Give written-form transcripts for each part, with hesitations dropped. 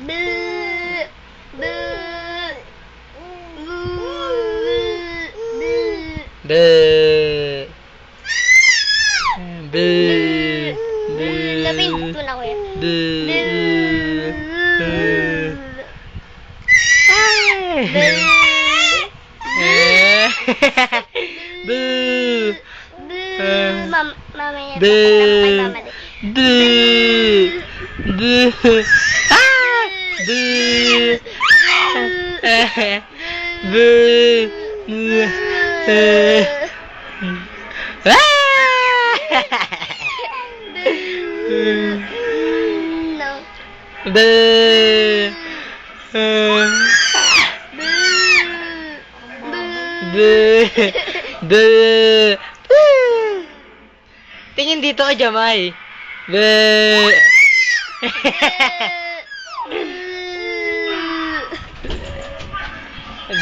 Be. Be. Napindot mo na ko yan. Be. Be. Mamaya. Be. Kay mama din. Be. Be. Ah! Be. Be. No. Be. Be. Be. Tingin dito ka, Jamay. Be.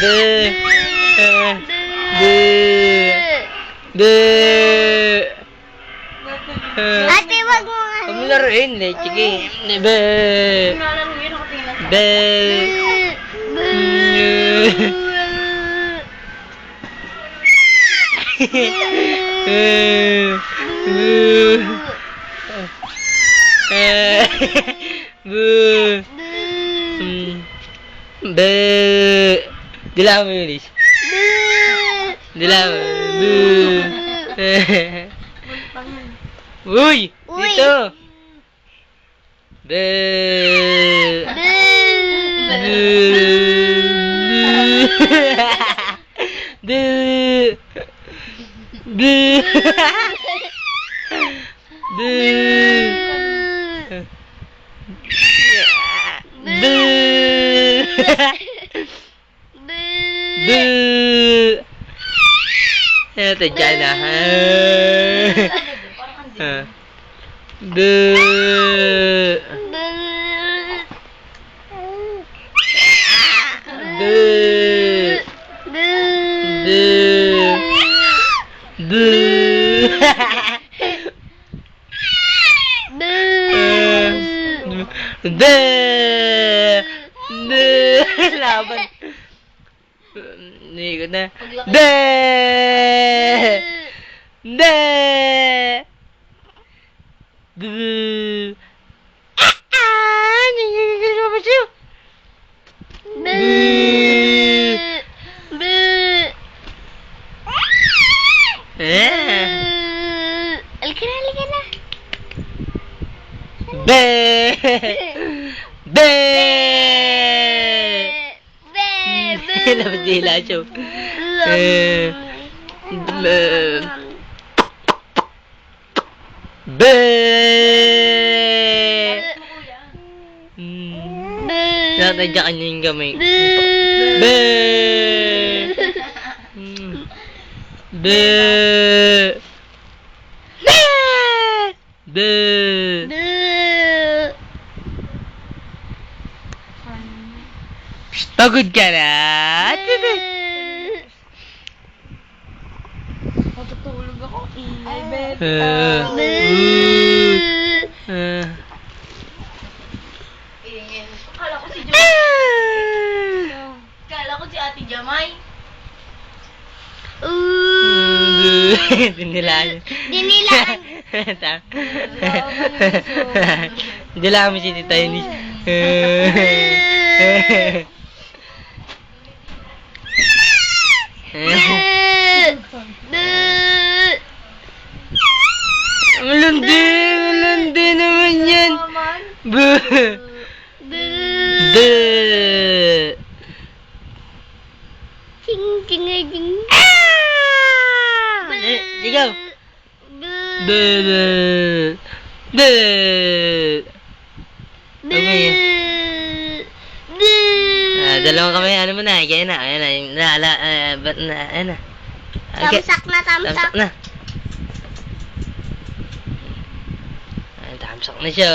Be. Be. Be. Ate, wag mo nga. Huwag mo laruin, eh. Sige. Be. Be. Be. Dilaan mo yun, Liz. Dilaan mo. Uy! Uy! Dito! Be. Be. Be. Ito dyan na. Laban. Hindi ko na. Halika na, halika na. Labas dila siya. Natadya ka niya yung gamay. Pagod ka na? Matutulog ako. Ingay, bet. Ingay. Kala ko si Kala ko si Ate Jamay. Dinilaan. Dinilaan. Dinilaan mo si Tita Eunice. Malandi naman yan. Ching, ching, ching. Sigaw. Dalawang kamay, ano mo na, kaya na, ayan na, ayan na. Tamsak na, tamsak. Na. Ayan, tamsak na siya.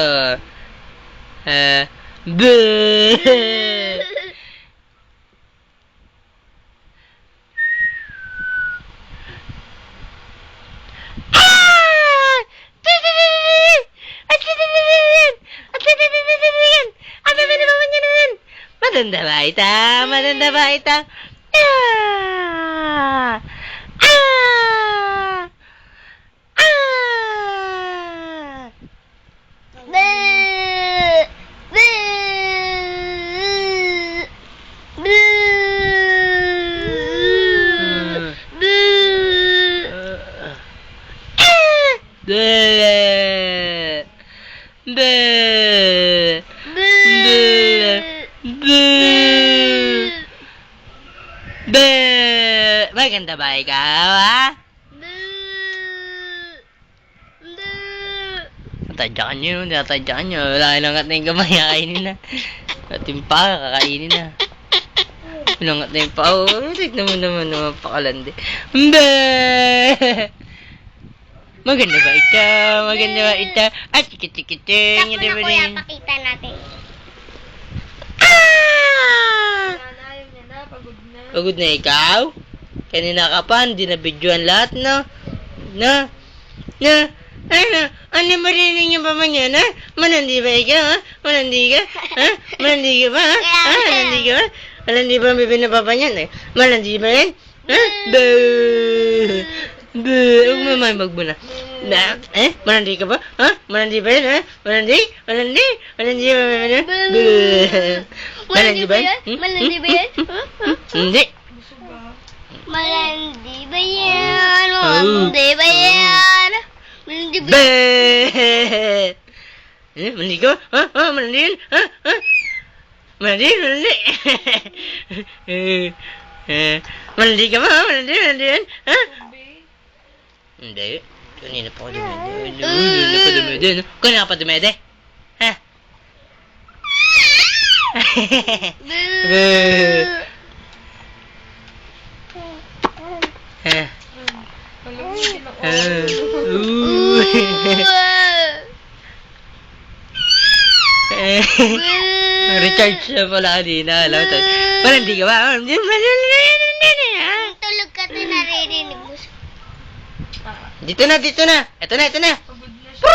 Ano ba naman Matanda ba ita? Matanda ba ita? Ah! Ah! Ah! Boo! Boo! Boo! Boo! Bleh. Bleh. Bleh. Bleh. Maganda ba ikaw, ha? Tatadyakan nyo, tatadyakan nyo. Wala ilangat na yung kamay, kakainin na. At yung paa, kakainin na. Ilangat na yung paa. Oh, tignan mo naman, pakalandi. Bleh. Maganda ba ito? Maganda ba ito? At Takbo tikit-tikiting. na kuya, pakita natin. Ah! Ayaw niya na, pagod na. Pagod na ikaw? Kanina ka pa, hindi na videoan lahat, no? Na? Ano marinig niyo pa man yan, ha? Malandi ba ikaw, ha? Malandi ka? Ha? Malandi ka ba, ha? Ha? Malandi ka ba? Malandi ba ang bibig na papa niyan, eh? Malandi ba yan? Ha? Boo! Boo! Huwag mo naman magbuna. Na? Eh? Malandi ka ba? Ha? Malandi ba yan, ha? Malandi? Malandi? Malandi ba yan? Boo! Malandi ba yan? Malandi ba yan? Hindi. Malandi ba yan? Oh. Malandi ba yan? Malandi ba yan? Be! Eh, malandi ka ba? Ha? Ha? Malandi yan? Ha? Ha? Malandi? Malandi? Malandi ka ba? Ha? Malandi? Malandi yan? Ha? Hindi. Kanina pa ako dumede. Kanina pa dumede, no? Kanina pa dumede? Ha? Boo! Ha? Ooh. Recharge siya pala kanina. Alam mo, malandi ka ba? Tulog ka to, naririnig mo. Dito na, dito na. Ito na, ito na. Pagod na siya.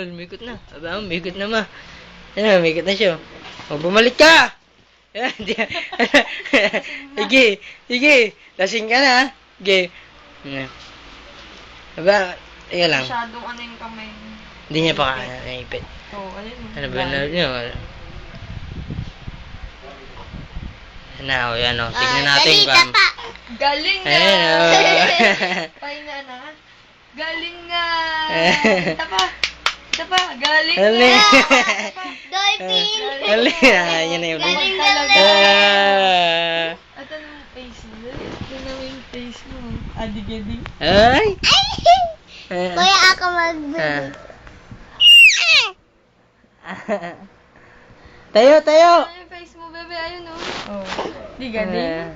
Umikot na. Aba, umikot na ma. Ano, umikot na siya. O, bumalik ka! Sige, sige. Lasing ka na, ha? Sige. Aba, teka lang. Masyadong ano yung kamay niya. Hindi niya pa kaya naipit. Oo, ayun. Ano ba na yun? Ano, yan o. Tignan natin Dali, kung... tapa. Galing nga! Ayan o. Pahinga na. Galing nga! Ita pa! Galing Galing. nga! Dolphin. Galing na. Yan na yung... Galing, talaga. Ah. At ano yung face mo? Tignan mo yung face mo. Adig-adig. Ay! Kuya, ako magbibig. Tayo, tayo! Ano yung face mo, bebe? Ayun o. Oh. Di galing.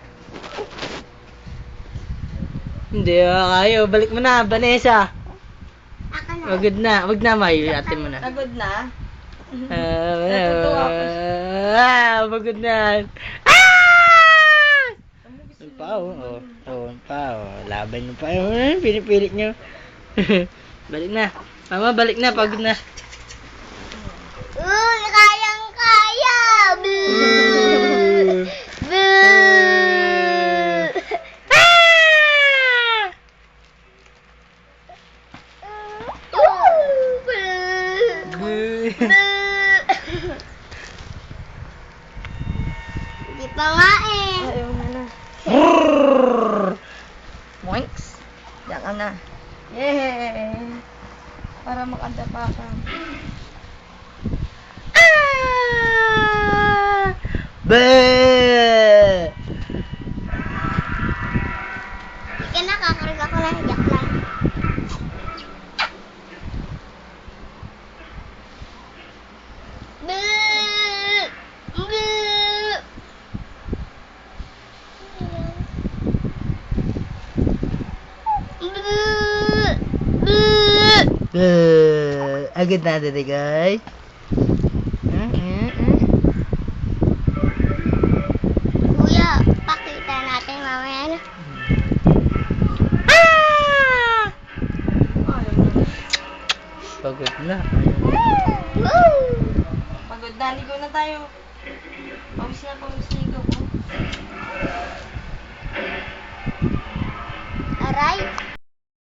Hindi, kayo. Balik mo na, Vanessa. Ako na. Wagod na. Wag na, Mayo. Ate mo na. Pagod na? Natutuwa ko pagod na. Ang pao. Ang pao. Laban yung pao. Pinipilit nyo. Balik na. Mama, balik na. Pagod na. Kayang-kaya. Boo. Boo. Di pa nga eh. Ayaw na na. Moinks. Diyan ka na. Yay! Para makanta pa ka. Be! Di ka na, kakarga ko lang. Yak lang. Boo! Boo! Boo! Agad na dito, guys. Kuya, pakita natin mamaya na. Pagod na. Woo! Pagod na, ligo na tayo. Pawis na ikaw ko. Aray.